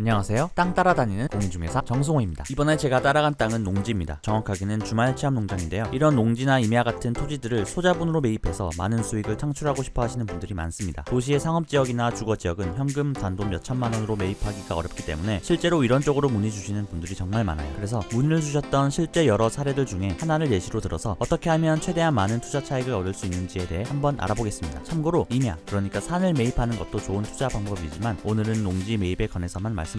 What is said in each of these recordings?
안녕하세요. 땅 따라다니는 공인중개사 정승호입니다. 이번에 제가 따라간 땅은 농지입니다. 정확하게는 주말 체험 농장인데요. 이런 농지나 임야 같은 토지들을 소자본으로 매입해서 많은 수익을 창출하고 싶어 하시는 분들이 많습니다. 도시의 상업지역이나 주거지역은 현금 단돈 몇천만 원으로 매입하기가 어렵기 때문에 실제로 이런 쪽으로 문의 주시는 분들이 정말 많아요. 그래서 문의를 주셨던 실제 여러 사례들 중에 하나를 예시로 들어서 어떻게 하면 최대한 많은 투자 차익을 얻을 수 있는지에 대해 한번 알아보겠습니다. 참고로 임야, 그러니까 산을 매입하는 것도 좋은 투자 방법이지만 오늘은 농지 매입에 관해서만 말씀드리겠습니다.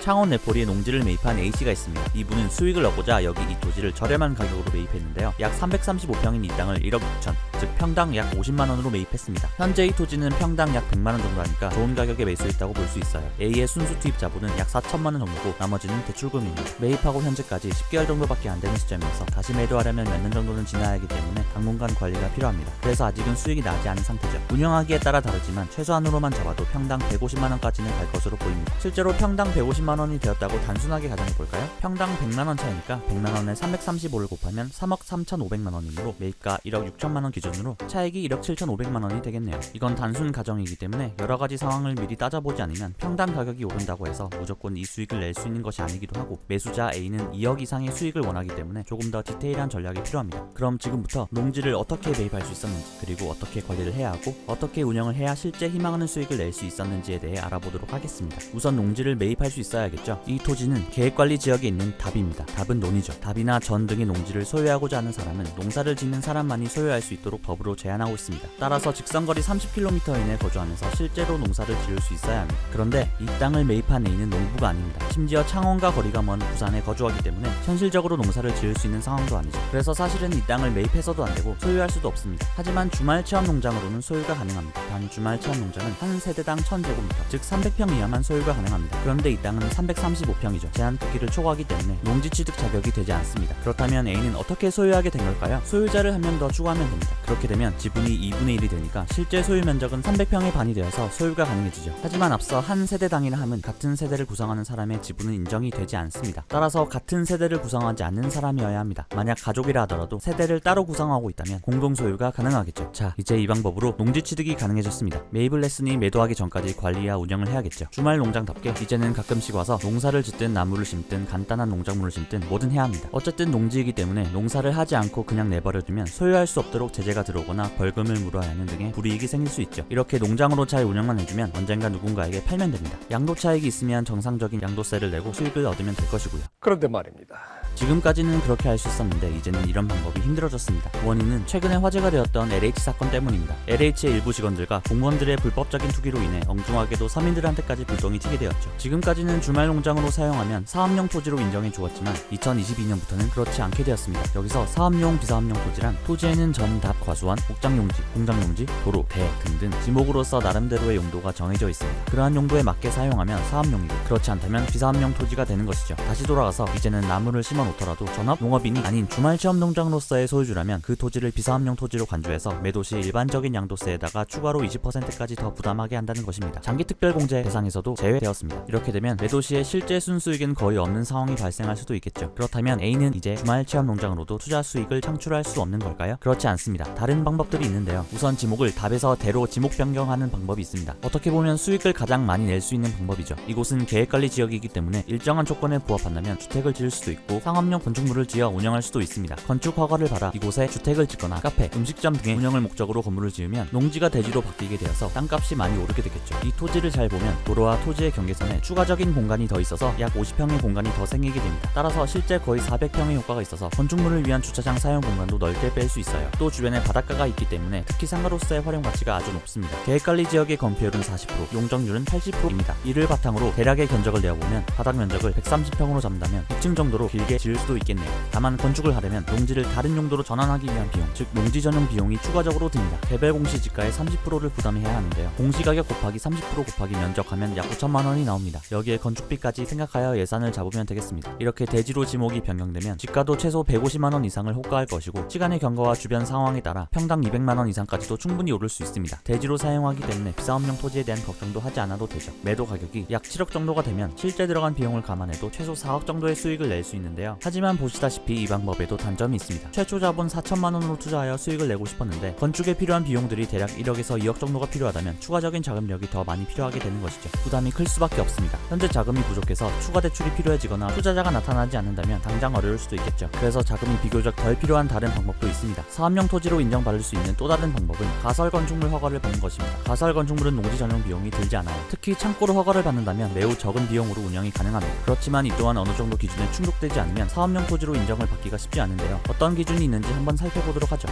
창원 내포리에 농지를 매입한 A씨가 있습니다. 이분은 수익을 얻고자 여기 이 토지를 저렴한 가격으로 매입했는데요. 약 335평인 이 땅을 1억 6천, 즉 평당 약 50만 원으로 매입했습니다. 현재 이 토지는 평당 약 100만 원 정도 하니까 좋은 가격에 매수했다고 볼 수 있어요. A의 순수 투입 자본은 약 4천만 원 정도고 나머지는 대출금입니다. 매입하고 현재까지 10개월 정도밖에 안 되는 시점이어서 다시 매도하려면 몇 년 정도는 지나야 하기 때문에 당분간 관리가 필요합니다. 그래서 아직은 수익이 나지 않은 상태죠. 운영하기에 따라 다르지만 최소한으로만 잡아도 평당 150만 원까지는 갈 것으로 보입니다. 실제로 평당 150만 원이 되었다고 단순하게 가정해볼까요? 평당 100만 원 차이니까 100만 원에 335를 곱하면 3억 3,500만 원이므로 매입가 1억 6천만 원 기준으로 차익이 1억 7,500만 원이 되겠네요. 이건 단순 가정이기 때문에 여러 가지 상황을 미리 따져보지 않으면 평당 가격이 오른다고 해서 무조건 이 수익을 낼 수 있는 것이 아니기도 하고 매수자 A는 2억 이상의 수익을 원하기 때문에 조금 더 디테일한 전략이 필요합니다. 그럼 지금부터 농지를 어떻게 매입할 수 있었는지, 그리고 어떻게 관리를 해야 하고 어떻게 운영을 해야 실제 희망하는 수익을 낼 수 있었는지에 대해 알아보도록 하겠습니다. 우선 농지를 매입할 수 있어야겠죠. 이 토지는 계획관리 지역에 있는 답입니다. 답은 논이죠. 답이나 전 등의 농지를 소유하고자 하는 사람은 농사를 짓는 사람만이 소유할 수 있도록 법으로 제한하고 있습니다. 따라서 직선거리 30km 이내 거주하면서 실제로 농사를 지을 수 있어야 합니다. 그런데 이 땅을 매입한 A는 농부가 아닙니다. 심지어 창원과 거리가 먼 부산에 거주하기 때문에 현실적으로 농사를 지을 수 있는 상황도 아니죠. 그래서 사실은 이 땅을 매입해서도 안 되고 소유할 수도 없습니다. 하지만 주말 체험 농장으로는 소유가 가능합니다. 단 주말 체험 농장은 한 세대당 1000제곱미터, 즉 300평 이하만 소유가 가능합니다. 그런데 이 땅은 335평이죠. 제한 크기를 초과하기 때문에 농지 취득 자격이 되지 않습니다. 그렇다면 A는 어떻게 소유하게 된 걸까요? 소유자를 한 명 더 추가하면 됩니다. 그렇게 되면 지분이 2분의 1이 되니까 실제 소유 면적은 300평의 반이 되어서 소유가 가능해지죠. 하지만 앞서 한 세대당이라 함은 같은 세대를 구성하는 사람의 지분은 인정이 되지 않습니다. 따라서 같은 세대를 구성하지 않는 사람이어야 합니다. 만약 가족이라 하더라도 세대를 따로 구성하고 있다면 공동소유가 가능하겠죠. 자, 이제 이 방법으로 농지 취득이 가능해졌습니다. 매입을 했으니 매도하기 전까지 관리와 운영을 해야겠죠. 주말 농장답게 이제는 가끔씩 와서 농사를 짓든 나무를 심든 간단한 농작물을 심든 뭐든 해야 합니다. 어쨌든 농지이기 때문에 농사를 하지 않고 그냥 내버려두면 소유할 수 없도록 제재가 들어오거나 벌금을 물어야 하는 등의 불이익이 생길 수 있죠. 이렇게 농장으로 잘 운영만 해주면 언젠가 누군가에게 팔면 됩니다. 양도 차익이 있으면 정상적인 양도세를 내고 수익을 얻으면 될 것이고요. 그런데 말입니다. 지금까지는 그렇게 할 수 있었는데 이제는 이런 방법이 힘들어졌습니다. 원인은 최근에 화제가 되었던 LH 사건 때문입니다. LH의 일부 직원들과 공무원들의 불법적인 투기로 인해 엉뚱하게도 서민들한테까지 불똥이 튀게 되었죠. 지금까지는 주말 농장으로 사용하면 사업용 토지로 인정해 주었지만 2022년부터는 그렇지 않게 되었습니다. 여기서 사업용, 비사업용 토지란 토지에는 전, 답, 과수원, 목장용지, 공장용지, 도로, 배 등등 지목으로서 나름대로의 용도가 정해져 있습니다. 그러한 용도에 맞게 사용하면 사업용이고 그렇지 않다면 비사업용 토지가 되는 것이죠. 다시 돌아가서 이제는 나무를 심어 놓더라도 전업 농업인이 아닌 주말 체험 농장으로서의 소유주라면 그 토지를 비사업용 토지로 간주해서 매도 시 일반적인 양도세에다가 추가로 20%까지 더 부담하게 한다는 것입니다. 장기특별공제 대상에서도 제외되었습니다. 이렇게 되면 매도 시에 실제 순수익은 거의 없는 상황이 발생할 수도 있겠죠. 그렇다면 A는 이제 주말 체험 농장으로도 투자 수익을 창출할 수 없는 걸까요? 그렇지 않습니다. 다른 방법들이 있는데요. 우선 지목을 답에서 대로 지목 변경하는 방법이 있습니다. 어떻게 보면 수익을 가장 많이 낼 수 있는 방법이죠. 이곳은 계획관리 지역이기 때문에 일정한 조건에 부합한다면 주택을 지을 수도 있고 상업용 건축물을 지어 운영할 수도 있습니다. 건축 허가를 받아 이곳에 주택을 짓거나 카페, 음식점 등의 운영을 목적으로 건물을 지으면 농지가 대지로 바뀌게 되어서 땅값이 많이 오르게 되겠죠. 이 토지를 잘 보면 도로와 토지의 경계선에 추가적인 공간이 더 있어서 약 50평의 공간이 더 생기게 됩니다. 따라서 실제 거의 400평의 효과가 있어서 건축물을 위한 주차장 사용 공간도 넓게 뺄 수 있어요. 또 주변에 바닷가가 있기 때문에 특히 상가로서의 활용 가치가 아주 높습니다. 계획관리 지역의 건폐율은 40%, 용적률은 80%입니다. 이를 바탕으로 대략의 견적을 내어보면 바닥 면적을 130평으로 잡는다면 2층 정도로 길게 지을 수도 있겠네요. 다만 건축을 하려면 농지를 다른 용도로 전환하기 위한 비용, 즉 농지 전용 비용이 추가적으로 듭니다. 개별 공시지가의 30%를 부담해야 하는데요. 공시가격 곱하기 30% 곱하기 면적하면 약 9천만 원이 나옵니다. 여기에 건축비까지 생각하여 예산을 잡으면 되겠습니다. 이렇게 대지로 지목이 변경되면 지가도 최소 150만 원 이상을 호가할 것이고 시간의 경과와 주변 상황에 따라 평당 200만 원 이상까지도 충분히 오를 수 있습니다. 대지로 사용하기 때문에 비사업용 토지에 대한 걱정도 하지 않아도 되죠. 매도 가격이 약 7억 정도가 되면 실제 들어간 비용을 감안해도 최소 4억 정도의 수익을 낼 수 있는데요. 있는데요. 하지만 보시다시피 이 방법에도 단점이 있습니다. 최초 자본 4천만원으로 투자하여 수익을 내고 싶었는데 건축에 필요한 비용들이 대략 1억에서 2억 정도가 필요하다면 추가적인 자금력이 더 많이 필요하게 되는 것이죠. 부담이 클 수밖에 없습니다. 현재 자금이 부족해서 추가 대출이 필요해지거나 투자자가 나타나지 않는다면 당장 어려울 수도 있겠죠. 그래서 자금이 비교적 덜 필요한 다른 방법도 있습니다. 사업용 토지로 인정받을 수 있는 또 다른 방법은 가설 건축물 허가를 받는 것입니다. 가설 건축물은 농지 전용 비용이 들지 않아요. 특히 창고로 허가를 받는다면 매우 적은 비용으로 운영이 가능합니다. 그렇지만 이 또한 어느 정도 기준에 충족되지 않으면 사업용 토지로 인정을 받기가 쉽지 않은데요. 어떤 기준이 있는지 한번 살펴보도록 하죠.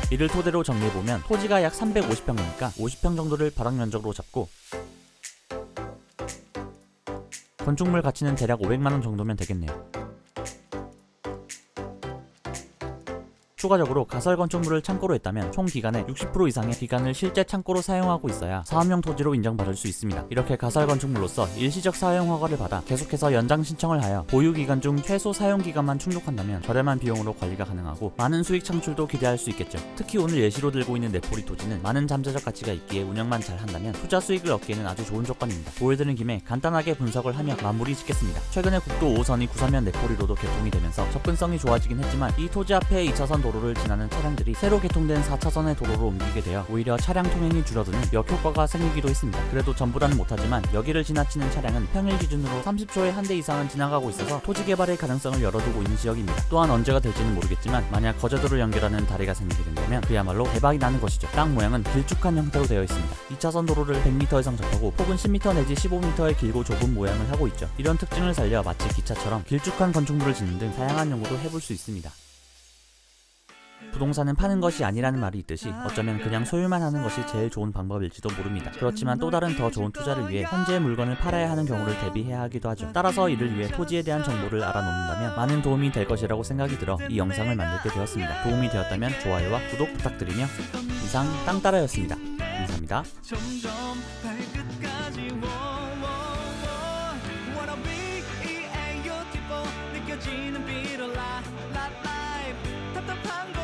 이를 토대로 정리해보면 토지가 약 350평이니까 50평 정도를 바닥 면적으로 잡고 건축물 가치는 대략 500만원 정도면 되겠네요. 추가적으로 가설 건축물을 창고로 했다면 총 기간의 60% 이상의 기간을 실제 창고로 사용하고 있어야 사업용 토지로 인정받을 수 있습니다. 이렇게 가설 건축물로서 일시적 사용 허가를 받아 계속해서 연장 신청을 하여 보유 기간 중 최소 사용 기간만 충족한다면 저렴한 비용으로 관리가 가능하고 많은 수익 창출도 기대할 수 있겠죠. 특히 오늘 예시로 들고 있는 네포리 토지는 많은 잠재적 가치가 있기에 운영만 잘 한다면 투자 수익을 얻기에는 아주 좋은 조건입니다. 보여드린 김에 간단하게 분석을 하며 마무리 짓겠습니다. 최근에 국도 5호선이 구서면 네포리로도 개통이 되면서 접근성이 좋아지긴 했지만 이 토지 앞에 2차선 도로를 지나는 차량들이 새로 개통된 4차선의 도로로 옮기게 되어 오히려 차량 통행이 줄어드는 역효과가 생기기도 했습니다. 그래도 전부라는 못하지만 여기를 지나치는 차량은 평일 기준으로 30초에 한 대 이상은 지나가고 있어서 토지 개발의 가능성을 열어두고 있는 지역입니다. 또한 언제가 될지는 모르겠지만 만약 거제도를 연결하는 다리가 생기게 된다면 그야말로 대박이 나는 것이죠. 땅 모양은 길쭉한 형태로 되어 있습니다. 2차선 도로를 100m 이상 접하고 혹은 10m 내지 15m의 길고 좁은 모양을 하고 있죠. 이런 특징을 살려 마치 기차처럼 길쭉한 건축물을 짓는 등 다양한 연구도 해볼 수 있습니다. 부동산은 파는 것이 아니라는 말이 있듯이 어쩌면 그냥 소유만 하는 것이 제일 좋은 방법일지도 모릅니다. 그렇지만 또 다른 더 좋은 투자를 위해 현재의 물건을 팔아야 하는 경우를 대비해야 하기도 하죠. 따라서 이를 위해 토지에 대한 정보를 알아놓는다면 많은 도움이 될 것이라고 생각이 들어 이 영상을 만들게 되었습니다. 도움이 되었다면 좋아요와 구독 부탁드리며 이상 땅따라였습니다. 감사합니다. 느껴지는 비로 답답한